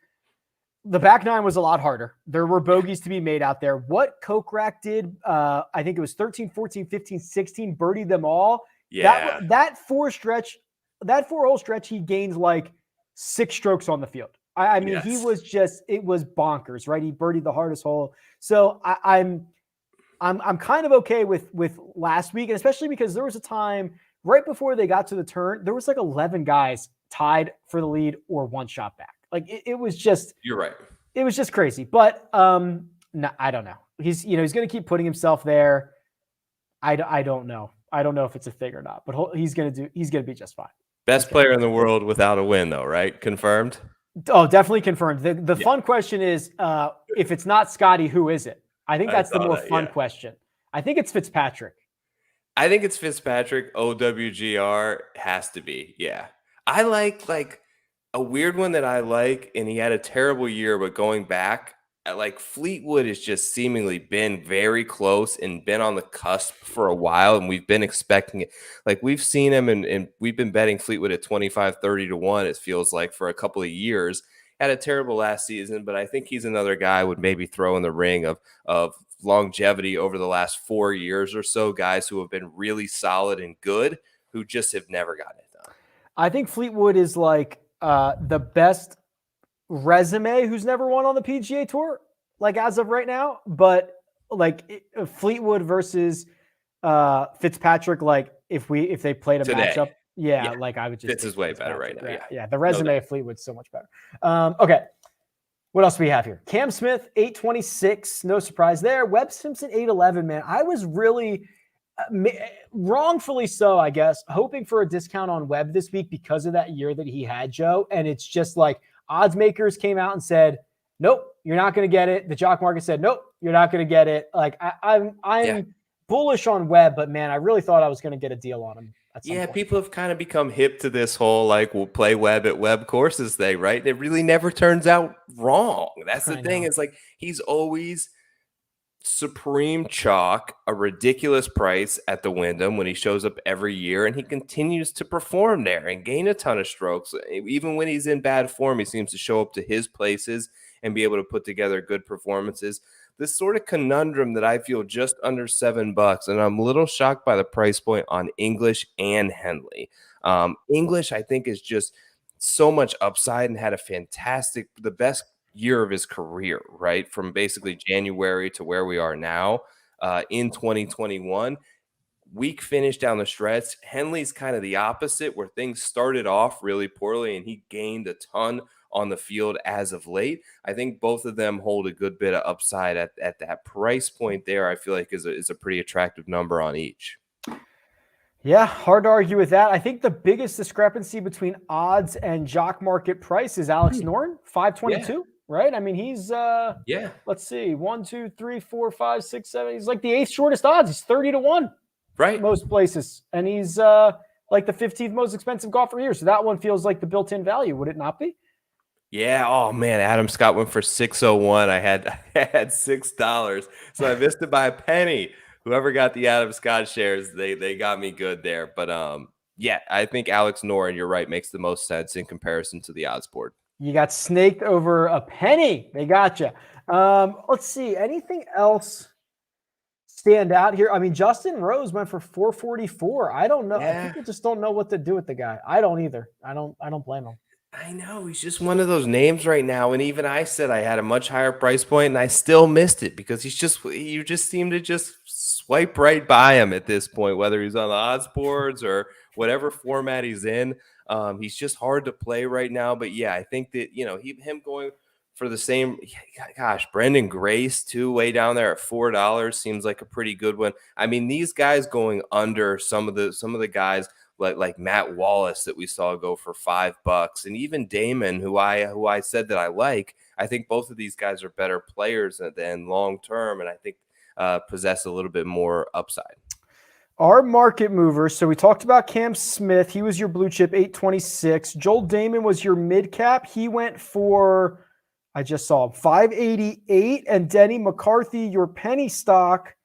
the back nine was a lot harder. There were bogeys to be made out there. What Kokrak did, I think it was 13, 14, 15, 16, birdied them all. Yeah. That 4-hole stretch, he gains 6 strokes on the field. I mean, yes. It was bonkers, right? He birdied the hardest hole. So I'm kind of okay with last week, and especially because there was a time right before they got to the turn, there was 11 guys tied for the lead or one shot back. It was just, you're right. It was just crazy. But no, I don't know. He's going to keep putting himself there. I don't know. I don't know if it's a thing or not, but he's going to be just fine. Best player in the world without a win, though, right? Confirmed? Oh, definitely confirmed. The fun question is, if it's not Scotty, who is it? I think that's the more fun question. I think it's Fitzpatrick. I think it's Fitzpatrick. OWGR has to be. Yeah. I like a weird one that I like, and he had a terrible year, but going back, like Fleetwood has just seemingly been very close and been on the cusp for a while, and we've been expecting it. Like we've seen him, and we've been betting Fleetwood at 25, 30 to 1, it feels like, for a couple of years. Had a terrible last season, but I think he's another guy I would maybe throw in the ring of longevity over the last 4 years or so, guys who have been really solid and good, who just have never gotten it done. I think Fleetwood is like the best resume who's never won on the PGA Tour, like as of right now. But like Fleetwood versus Fitzpatrick, like if they played a matchup, like I would just Fitz is way better right now. Yeah, the resume of Fleetwood's so much better. Okay. What else do we have here? Cam Smith, 826. No surprise there. Webb Simpson, 811, man. I was really wrongfully so, I guess, hoping for a discount on Webb this week because of that year that he had, Joe. And it's just like odds makers came out and said, nope, you're not going to get it. The jock market said, nope, you're not going to get it. Like I'm bullish on Webb, but man, I really thought I was going to get a deal on him. People have kind of become hip to this whole, like, we'll play Webb at Webb courses thing, right? It really never turns out wrong. That's the thing. It's like he's always supreme chalk, a ridiculous price at the Wyndham when he shows up every year, and he continues to perform there and gain a ton of strokes. Even when he's in bad form, he seems to show up to his places and be able to put together good performances. This sort of conundrum that I feel just under $7, and I'm a little shocked by the price point on English and Henley. English, I think, is just so much upside and had the best year of his career, right? From basically January to where we are now in 2021. Weak finish down the stretch. Henley's kind of the opposite, where things started off really poorly and he gained a ton on the field as of late. I think both of them hold a good bit of upside at that price point there. I feel like is a pretty attractive number on each. Yeah, hard to argue with that. I think the biggest discrepancy between odds and jock market price is Alex Noren, 522, right? I mean, he's let's see, 1, 2, 3, 4, 5, 6, 7. He's like the 8th shortest odds. He's 30 to 1, right? Most places, and he's like the 15th most expensive golfer here. So that one feels like the built-in value, would it not be? Yeah. Oh man, Adam Scott went for 601. I had $6, so I missed it by a penny. Whoever got the Adam Scott shares, they got me good there. But I think Alex Noren, you're right, makes the most sense in comparison to the odds board. You got snaked over a penny. They got you. Let's see. Anything else stand out here? I mean, Justin Rose went for 444. I don't know. Yeah. People just don't know what to do with the guy. I don't either. I don't blame him. I know, he's just one of those names right now. And even I said I had a much higher price point, and I still missed it because you just seem to just swipe right by him at this point, whether he's on the odds boards or whatever format he's in. He's just hard to play right now. But yeah, I think that, him going for the same, gosh, Brendan Grace too, way down there at $4 seems like a pretty good one. I mean, these guys going under some of the guys like Matt Wallace that we saw go for $5, and even Damon, who I said that I like. I think both of these guys are better players than long term, and I think possess a little bit more upside. Our market movers. So we talked about Cam Smith. He was your blue chip, 826. Joel Damon was your mid cap. He went for, I just saw him, 588. And Denny McCarthy, your penny stock.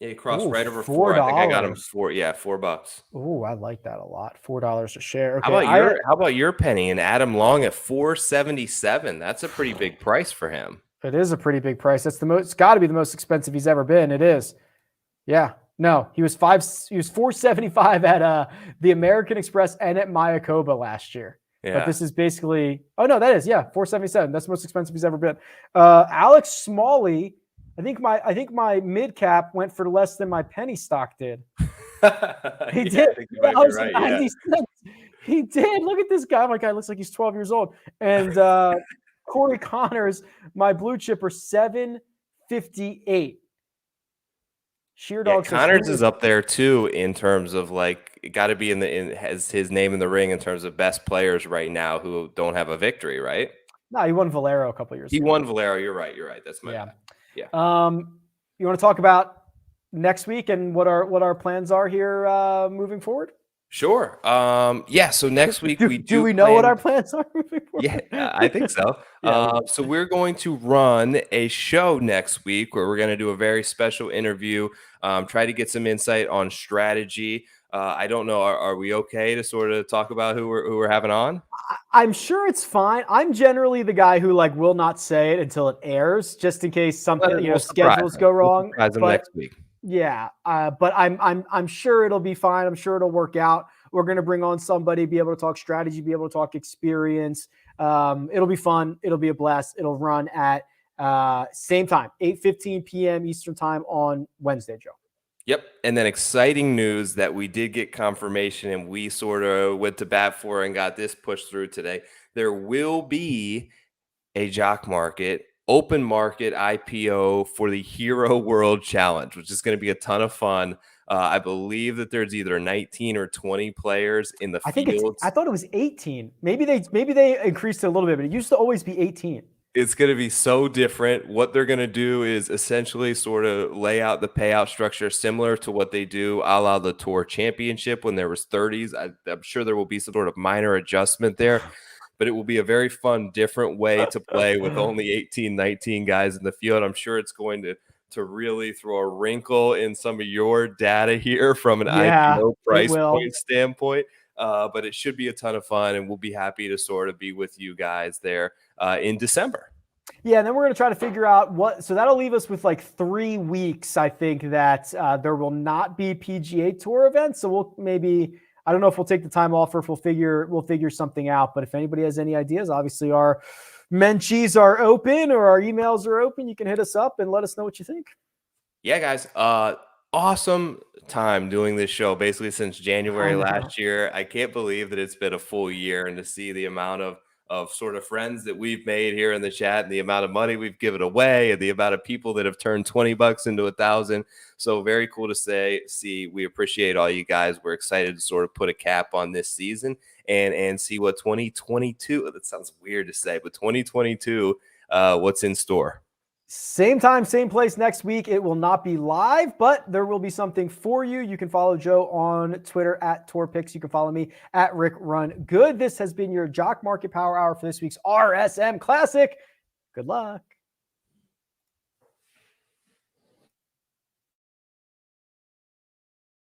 Yeah, he crossed right over $4. I think I got him $4. Oh, I like that a lot. $4 a share. Okay, how about your penny and Adam Long at $477? That's a pretty big price for him. It is a pretty big price. That's it's got to be the most expensive he's ever been. It is. Yeah. No, he was $475 at the American Express and at Mayakoba last year. Yeah. But this is basically, $477. That's the most expensive he's ever been. Alex Smalley, I think my mid cap went for less than my penny stock did. He did. Right, He did. Look at this guy. My guy looks like he's 12 years old. And Cory Connors, my blue chipper, $758. Yeah, Sheerdog says Connors is up there too in terms of like it got to be has his name in the ring in terms of best players right now who don't have a victory, right? No, he won Valero a couple years He ago. won Valero. You're right. That's my bad. Yeah. You want to talk about next week and what our plans are here moving forward? Sure. Yeah. So next week do we know what our plans are moving forward? Yeah, I think so. So we're going to run a show next week where we're going to do a very special interview, try to get some insight on strategy. I don't know. Are we okay to sort of talk about who we're having on? I'm sure it's fine. I'm generally the guy who like will not say it until it airs, just in case something schedules go wrong. We'll surprise them next week. Yeah, but I'm sure it'll be fine. I'm sure it'll work out. We're going to bring on somebody, be able to talk strategy, be able to talk experience. It'll be fun. It'll be a blast. It'll run at same time, 8:15 p.m. Eastern time on Wednesday, Joe. Yep. And then exciting news that we did get confirmation and we sort of went to bat for and got this pushed through today. There will be a Jock Market open market IPO for the Hero World Challenge, which is going to be a ton of fun. I believe that there's either 19 or 20 players in the fields. I thought it was 18. Maybe they increased it a little bit, but it used to always be 18. It's going to be so different. What they're going to do is essentially sort of lay out the payout structure similar to what they do a la the Tour Championship when there was 30s. I'm sure there will be some sort of minor adjustment there, but it will be a very fun, different way to play with only 18, 19 guys in the field. I'm sure it's going to really throw a wrinkle in some of your data here from an IPO price point standpoint. But it should be a ton of fun, and we'll be happy to sort of be with you guys there in December. Yeah, and then we're going to try to figure out so that'll leave us with like 3 weeks, I think, that there will not be PGA Tour events. So we'll maybe, I don't know if we'll take the time off or if we'll figure something out. But if anybody has any ideas, obviously our Menchies are open or our emails are open. You can hit us up and let us know what you think. Yeah, guys. Awesome time doing this show basically since January last year. I can't believe that it's been a full year, and to see the amount of sort of friends that we've made here in the chat and the amount of money we've given away and the amount of people that have turned $20 into 1,000. So very cool to see. We appreciate all you guys. We're excited to sort of put a cap on this season and see what 2022, that sounds weird to say, but 2022, what's in store. Same time, same place next week. It will not be live, but there will be something for you. You can follow Joe on Twitter at TourPicks. You can follow me at RickRunGood. This has been your Jock Market Power Hour for this week's RSM Classic. Good luck.